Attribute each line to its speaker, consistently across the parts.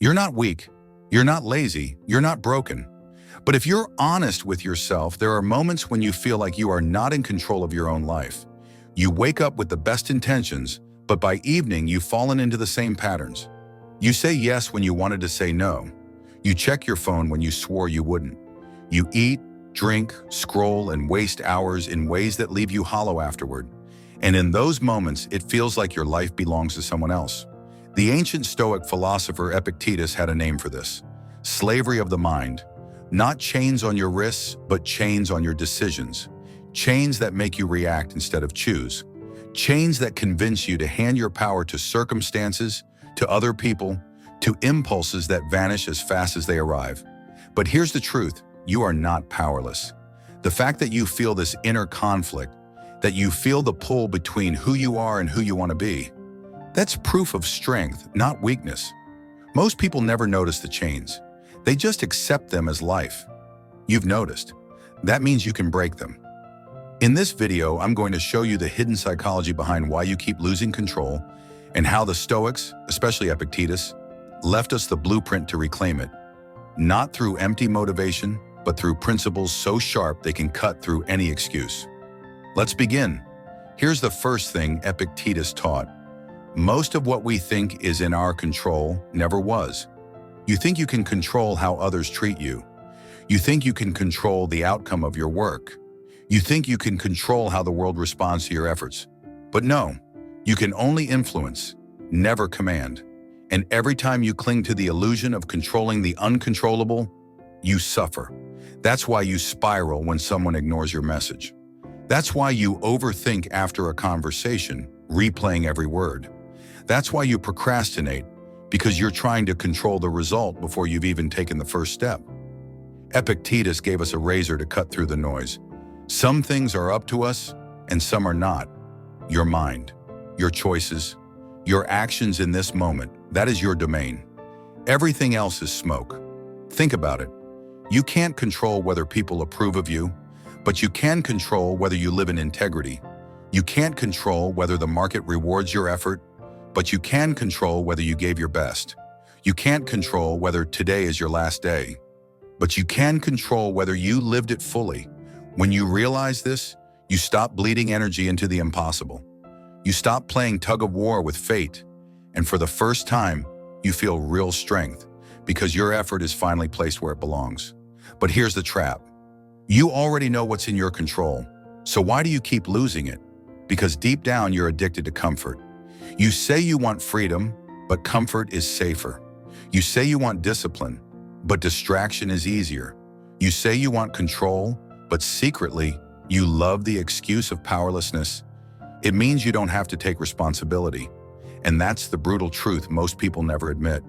Speaker 1: You're not weak, you're not lazy, you're not broken. But if you're honest with yourself, there are moments when you feel like you are not in control of your own life. You wake up with the best intentions, but by evening you've fallen into the same patterns. You say yes when you wanted to say no. You check your phone when you swore you wouldn't. You eat, drink, scroll, and waste hours in ways that leave you hollow afterward. And in those moments, it feels like your life belongs to someone else. The ancient Stoic philosopher Epictetus had a name for this: slavery of the mind. Not chains on your wrists, but chains on your decisions. Chains that make you react instead of choose. Chains that convince you to hand your power to circumstances, to other people, to impulses that vanish as fast as they arrive. But here's the truth: you are not powerless. The fact that you feel this inner conflict, that you feel the pull between who you are and who you want to be, that's proof of strength, not weakness. Most people never notice the chains. They just accept them as life. You've noticed. That means you can break them. In this video, I'm going to show you the hidden psychology behind why you keep losing control and how the Stoics, especially Epictetus, left us the blueprint to reclaim it. Not through empty motivation, but through principles so sharp they can cut through any excuse. Let's begin. Here's the first thing Epictetus taught. Most of what we think is in our control never was. You think you can control how others treat you. You think you can control the outcome of your work. You think you can control how the world responds to your efforts. But no, you can only influence, never command. And every time you cling to the illusion of controlling the uncontrollable, you suffer. That's why you spiral when someone ignores your message. That's why you overthink after a conversation, replaying every word. That's why you procrastinate, because you're trying to control the result before you've even taken the first step. Epictetus gave us a razor to cut through the noise. Some things are up to us, and some are not. Your mind, your choices, your actions in this moment, that is your domain. Everything else is smoke. Think about it. You can't control whether people approve of you, but you can control whether you live in integrity. You can't control whether the market rewards your effort, but you can control whether you gave your best. You can't control whether today is your last day, but you can control whether you lived it fully. When you realize this, you stop bleeding energy into the impossible. You stop playing tug of war with fate, and for the first time, you feel real strength because your effort is finally placed where it belongs. But here's the trap. You already know what's in your control, so why do you keep losing it? Because deep down, you're addicted to comfort. You say you want freedom, but comfort is safer. You say you want discipline, but distraction is easier. You say you want control, but secretly, you love the excuse of powerlessness. It means you don't have to take responsibility. And that's the brutal truth most people never admit.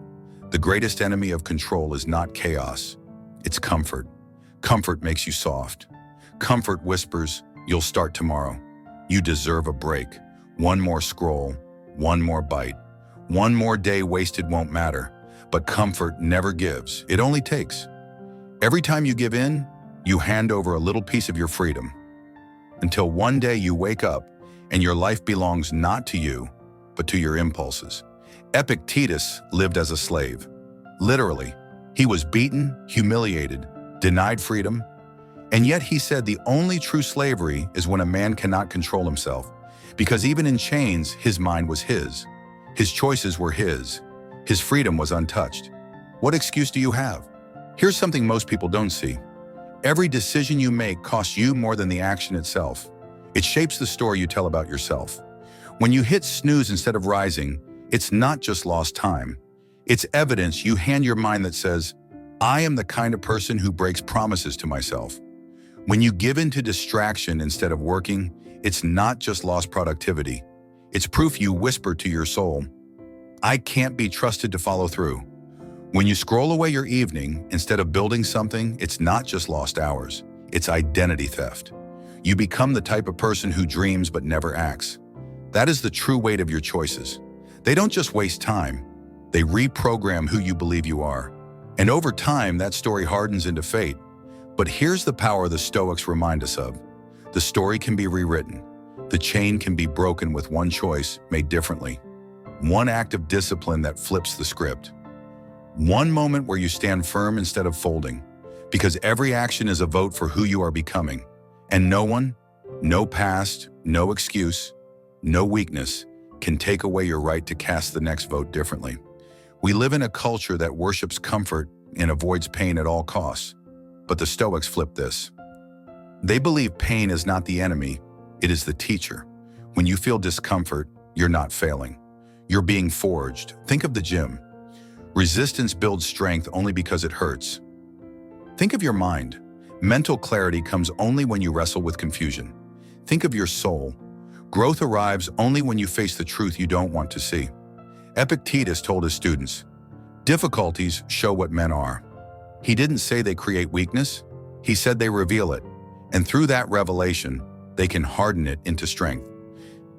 Speaker 1: The greatest enemy of control is not chaos. It's comfort. Comfort makes you soft. Comfort whispers, you'll start tomorrow. You deserve a break. One more scroll, one more bite. One more day wasted won't matter. But comfort never gives, it only takes. Every time you give in, you hand over a little piece of your freedom. Until one day you wake up and your life belongs not to you, but to your impulses. Epictetus lived as a slave. Literally, he was beaten, humiliated, denied freedom, and yet he said the only true slavery is when a man cannot control himself, because even in chains, his mind was his choices were his freedom was untouched. What excuse do you have? Here's something most people don't see. Every decision you make costs you more than the action itself. It shapes the story you tell about yourself. When you hit snooze instead of rising, it's not just lost time. It's evidence you hand your mind that says, I am the kind of person who breaks promises to myself. When you give in to distraction instead of working, it's not just lost productivity. It's proof you whisper to your soul, I can't be trusted to follow through. When you scroll away your evening instead of building something, it's not just lost hours. It's identity theft. You become the type of person who dreams but never acts. That is the true weight of your choices. They don't just waste time. They reprogram who you believe you are. And over time, that story hardens into fate. But here's the power the Stoics remind us of. The story can be rewritten. The chain can be broken with one choice made differently. One act of discipline that flips the script. One moment where you stand firm instead of folding, because every action is a vote for who you are becoming. And no one, no past, no excuse, no weakness can take away your right to cast the next vote differently. We live in a culture that worships comfort and avoids pain at all costs. But the Stoics flip this. They believe pain is not the enemy, it is the teacher. When you feel discomfort, you're not failing. You're being forged. Think of the gym. Resistance builds strength only because it hurts. Think of your mind. Mental clarity comes only when you wrestle with confusion. Think of your soul. Growth arrives only when you face the truth you don't want to see. Epictetus told his students, "Difficulties show what men are." He didn't say they create weakness, he said they reveal it. And through that revelation, they can harden it into strength.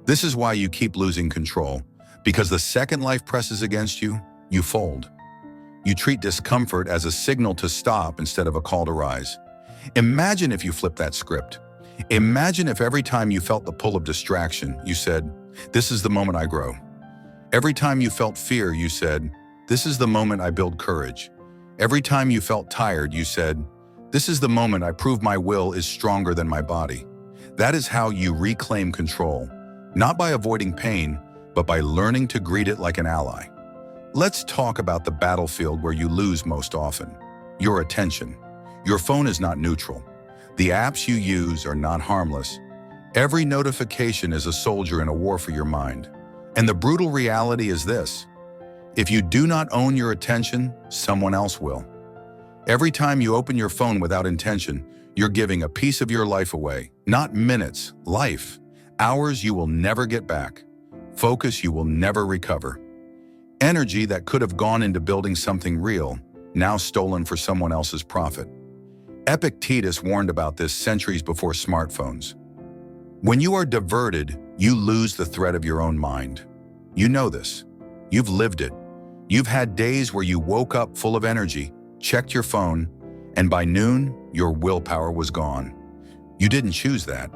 Speaker 1: This is why you keep losing control, because the second life presses against you, you fold. You treat discomfort as a signal to stop instead of a call to rise. Imagine if you flipped that script. Imagine if every time you felt the pull of distraction, you said, "This is the moment I grow." Every time you felt fear, you said, "This is the moment I build courage." Every time you felt tired, you said, "This is the moment I prove my will is stronger than my body." That is how you reclaim control, not by avoiding pain, but by learning to greet it like an ally. Let's talk about the battlefield where you lose most often: your attention. Your phone is not neutral. The apps you use are not harmless. Every notification is a soldier in a war for your mind. And the brutal reality is this: if you do not own your attention, someone else will. Every time you open your phone without intention, you're giving a piece of your life away. Not minutes, life. Hours you will never get back. Focus you will never recover. Energy that could have gone into building something real, now stolen for someone else's profit. Epictetus warned about this centuries before smartphones. When you are diverted, you lose the thread of your own mind. You know this. You've lived it. You've had days where you woke up full of energy, checked your phone, and by noon, your willpower was gone. You didn't choose that.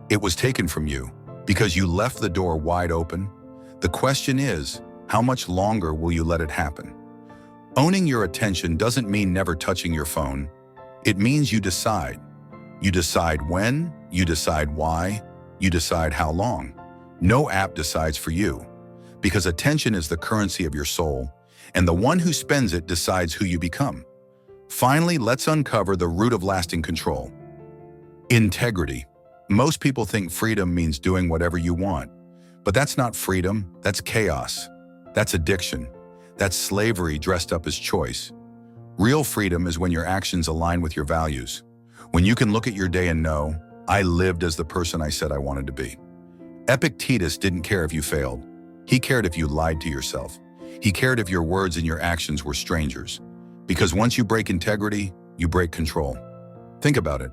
Speaker 1: It was taken from you because you left the door wide open. The question is, how much longer will you let it happen? Owning your attention doesn't mean never touching your phone. It means you decide. You decide when, you decide why, you decide how long. No app decides for you, because attention is the currency of your soul, and the one who spends it decides who you become. Finally, let's uncover the root of lasting control. Integrity. Most people think freedom means doing whatever you want, but that's not freedom, that's chaos. That's addiction. That's slavery dressed up as choice. Real freedom is when your actions align with your values. When you can look at your day and know, I lived as the person I said I wanted to be. Epictetus didn't care if you failed. He cared if you lied to yourself. He cared if your words and your actions were strangers. Because once you break integrity, you break control. Think about it.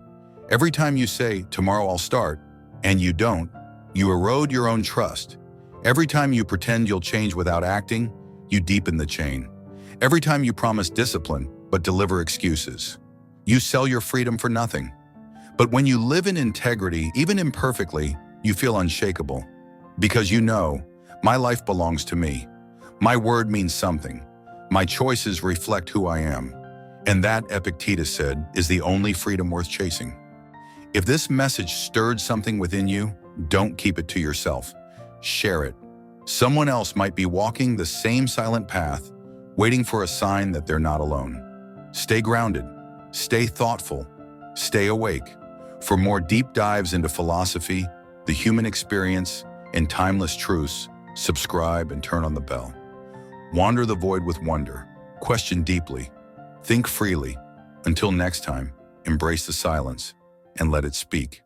Speaker 1: Every time you say, "Tomorrow I'll start," and you don't, you erode your own trust. Every time you pretend you'll change without acting, you deepen the chain. Every time you promise discipline, but deliver excuses, you sell your freedom for nothing. But when you live in integrity, even imperfectly, you feel unshakable. Because you know, my life belongs to me. My word means something. My choices reflect who I am. And that, Epictetus said, is the only freedom worth chasing. If this message stirred something within you, don't keep it to yourself. Share it. Someone else might be walking the same silent path, waiting for a sign that they're not alone. Stay grounded, stay thoughtful, stay awake. For more deep dives into philosophy, the human experience, and timeless truths, subscribe and turn on the bell. Wander the void with wonder, question deeply, think freely. Until next time, embrace the silence and let it speak.